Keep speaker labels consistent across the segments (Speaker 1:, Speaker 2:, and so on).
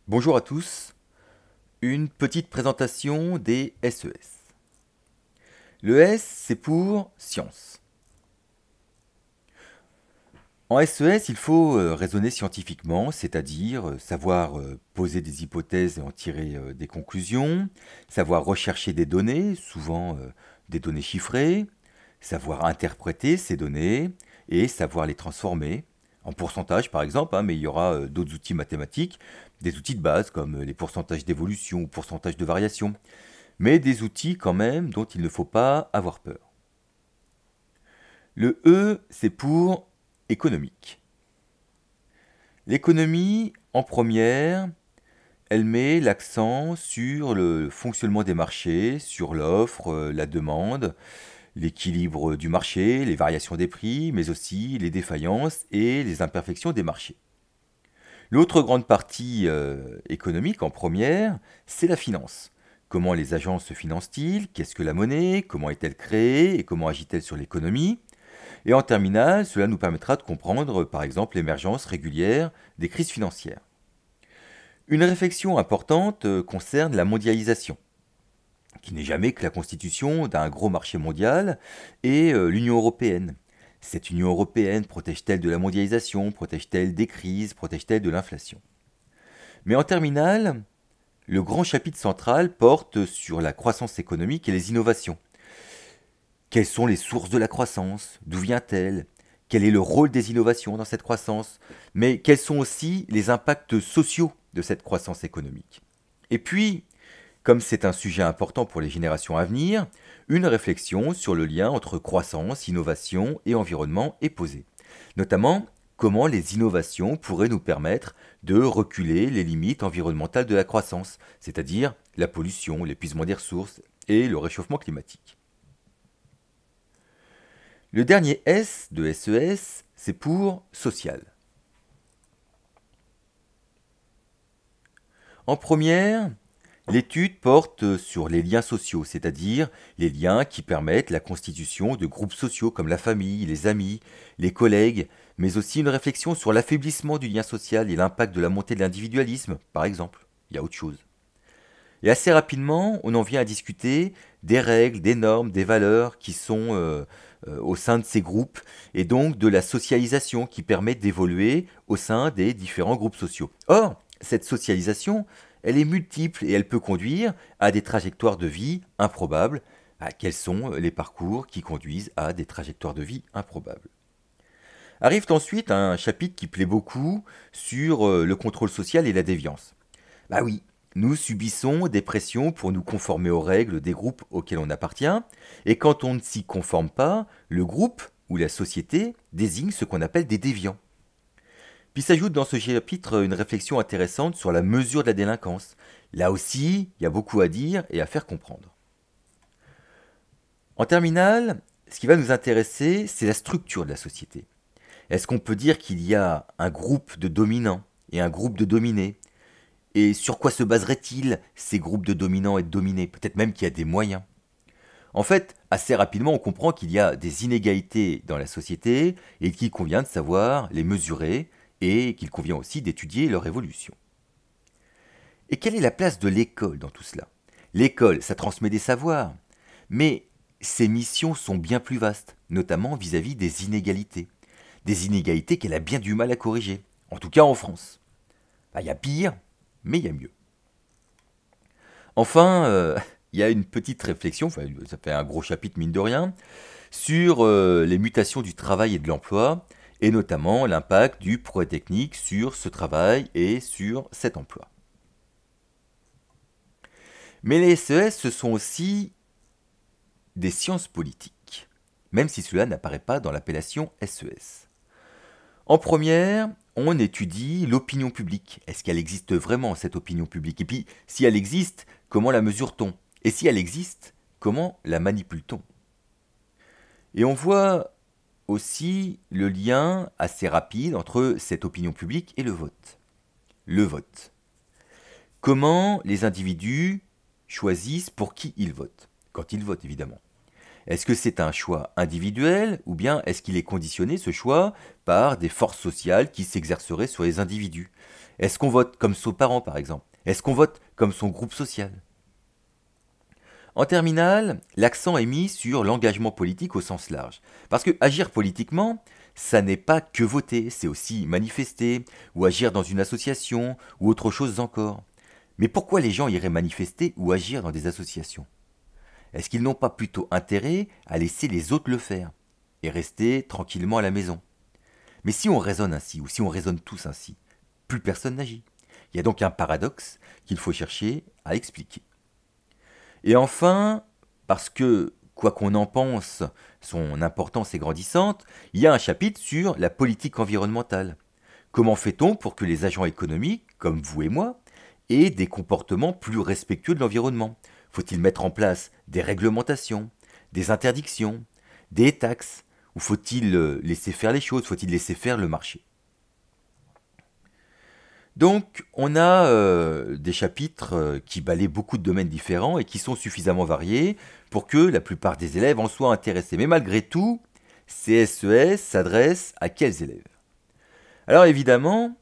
Speaker 1: Bonjour à tous, une petite présentation des SES. Le S, c'est pour science. En SES, il faut raisonner scientifiquement, c'est-à-dire savoir poser des hypothèses et en tirer des conclusions, savoir rechercher des données, souvent des données chiffrées, savoir interpréter ces données et savoir les transformer en pourcentage par exemple, mais il y aura d'autres outils mathématiques, des outils de base comme les pourcentages d'évolution ou pourcentages de variation, mais des outils quand même dont il ne faut pas avoir peur. Le E, c'est pour économique. L'économie, en première, elle met l'accent sur le fonctionnement des marchés, sur l'offre, la demande, l'équilibre du marché, les variations des prix, mais aussi les défaillances et les imperfections des marchés. L'autre grande partie économique, en première, c'est la finance. Comment les agences se financent-ils? Qu'est-ce que la monnaie? Comment est-elle créée? Et comment agit-elle sur l'économie? Et en terminale, cela nous permettra de comprendre, par exemple, l'émergence régulière des crises financières. Une réflexion importante concerne la mondialisation, qui n'est jamais que la constitution d'un gros marché mondial, et l'Union européenne. Cette Union européenne protège-t-elle de la mondialisation? Protège-t-elle des crises? Protège-t-elle de l'inflation? Mais en terminale, le grand chapitre central porte sur la croissance économique et les innovations. Quelles sont les sources de la croissance? D'où vient-elle? Quel est le rôle des innovations dans cette croissance? Mais quels sont aussi les impacts sociaux de cette croissance économique? Et puis, comme c'est un sujet important pour les générations à venir, une réflexion sur le lien entre croissance, innovation et environnement est posée. Notamment, comment les innovations pourraient nous permettre de reculer les limites environnementales de la croissance, c'est-à-dire la pollution, l'épuisement des ressources et le réchauffement climatique. Le dernier S de SES, c'est pour social. En première, l'étude porte sur les liens sociaux, c'est-à-dire les liens qui permettent la constitution de groupes sociaux comme la famille, les amis, les collègues, mais aussi une réflexion sur l'affaiblissement du lien social et l'impact de la montée de l'individualisme, par exemple. Il y a autre chose. Et assez rapidement, on en vient à discuter des règles, des normes, des valeurs qui sont au sein de ces groupes, et donc de la socialisation qui permet d'évoluer au sein des différents groupes sociaux. Or, cette socialisation, elle est multiple et elle peut conduire à des trajectoires de vie improbables. Quels sont les parcours qui conduisent à des trajectoires de vie improbables? Arrive ensuite un chapitre qui plaît beaucoup sur le contrôle social et la déviance. Bah oui, nous subissons des pressions pour nous conformer aux règles des groupes auxquels on appartient, et quand on ne s'y conforme pas, le groupe ou la société désigne ce qu'on appelle des déviants. Puis s'ajoute dans ce chapitre une réflexion intéressante sur la mesure de la délinquance. Là aussi, il y a beaucoup à dire et à faire comprendre. En terminale, ce qui va nous intéresser, c'est la structure de la société. Est-ce qu'on peut dire qu'il y a un groupe de dominants et un groupe de dominés? Et sur quoi se baseraient-ils ces groupes de dominants et de dominés? Peut-être même qu'il y a des moyens. En fait, assez rapidement, on comprend qu'il y a des inégalités dans la société et qu'il convient de savoir les mesurer et qu'il convient aussi d'étudier leur évolution. Et quelle est la place de l'école dans tout cela? L'école, ça transmet des savoirs, mais ses missions sont bien plus vastes, notamment vis-à-vis des inégalités. Des inégalités qu'elle a bien du mal à corriger, en tout cas en France. Il y a pire, mais il y a mieux. Enfin, il y a une petite réflexion, ça fait un gros chapitre mine de rien, sur les mutations du travail et de l'emploi, et notamment l'impact du progrès technique sur ce travail et sur cet emploi. Mais les SES, ce sont aussi des sciences politiques, même si cela n'apparaît pas dans l'appellation SES. En première, on étudie l'opinion publique. Est-ce qu'elle existe vraiment, cette opinion publique? Et puis, si elle existe, comment la mesure-t-on? Et si elle existe, comment la manipule-t-on? Et on voit aussi le lien assez rapide entre cette opinion publique et le vote. Le vote. Comment les individus choisissent pour qui ils votent? Quand ils votent, évidemment. Est-ce que c'est un choix individuel ou bien est-ce qu'il est conditionné, ce choix, par des forces sociales qui s'exerceraient sur les individus? Est-ce qu'on vote comme son parent, par exemple? Est-ce qu'on vote comme son groupe social? En terminale, l'accent est mis sur l'engagement politique au sens large. Parce que agir politiquement, ça n'est pas que voter, c'est aussi manifester, ou agir dans une association, ou autre chose encore. Mais pourquoi les gens iraient manifester ou agir dans des associations? Est-ce qu'ils n'ont pas plutôt intérêt à laisser les autres le faire et rester tranquillement à la maison? Mais si on raisonne ainsi, ou si on raisonne tous ainsi, plus personne n'agit. Il y a donc un paradoxe qu'il faut chercher à expliquer. Et enfin, parce que, quoi qu'on en pense, son importance est grandissante, il y a un chapitre sur la politique environnementale. Comment fait-on pour que les agents économiques, comme vous et moi, aient des comportements plus respectueux de l'environnement? Faut-il mettre en place des réglementations, des interdictions, des taxes? Ou faut-il laisser faire les choses? Faut-il laisser faire le marché? Donc, on a des chapitres qui balayent beaucoup de domaines différents et qui sont suffisamment variés pour que la plupart des élèves en soient intéressés. Mais malgré tout, ces SES s'adressent à quels élèves? Alors évidemment,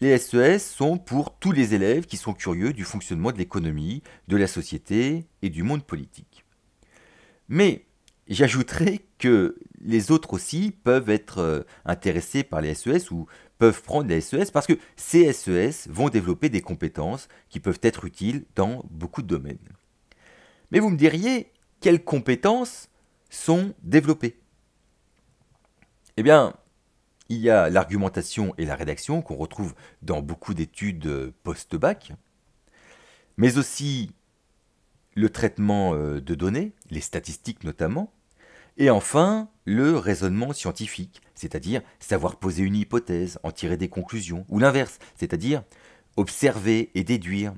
Speaker 1: les SES sont pour tous les élèves qui sont curieux du fonctionnement de l'économie, de la société et du monde politique. Mais j'ajouterais que les autres aussi peuvent être intéressés par les SES ou peuvent prendre les SES parce que ces SES vont développer des compétences qui peuvent être utiles dans beaucoup de domaines. Mais vous me diriez, quelles compétences sont développées? Eh bien, il y a l'argumentation et la rédaction qu'on retrouve dans beaucoup d'études post-bac, mais aussi le traitement de données, les statistiques notamment, et enfin le raisonnement scientifique, c'est-à-dire savoir poser une hypothèse, en tirer des conclusions, ou l'inverse, c'est-à-dire observer et déduire,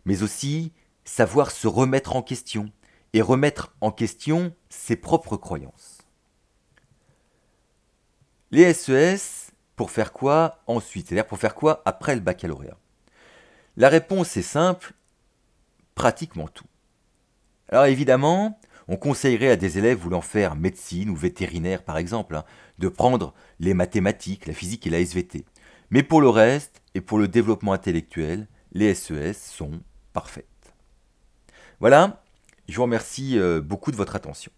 Speaker 1: mais aussi savoir se remettre en question, et remettre en question ses propres croyances. Les SES, pour faire quoi ensuite? C'est-à-dire pour faire quoi après le baccalauréat? La réponse est simple, pratiquement tout. Alors évidemment, on conseillerait à des élèves voulant faire médecine ou vétérinaire par exemple, de prendre les mathématiques, la physique et la SVT. Mais pour le reste, et pour le développement intellectuel, les SES sont parfaites. Voilà, je vous remercie beaucoup de votre attention.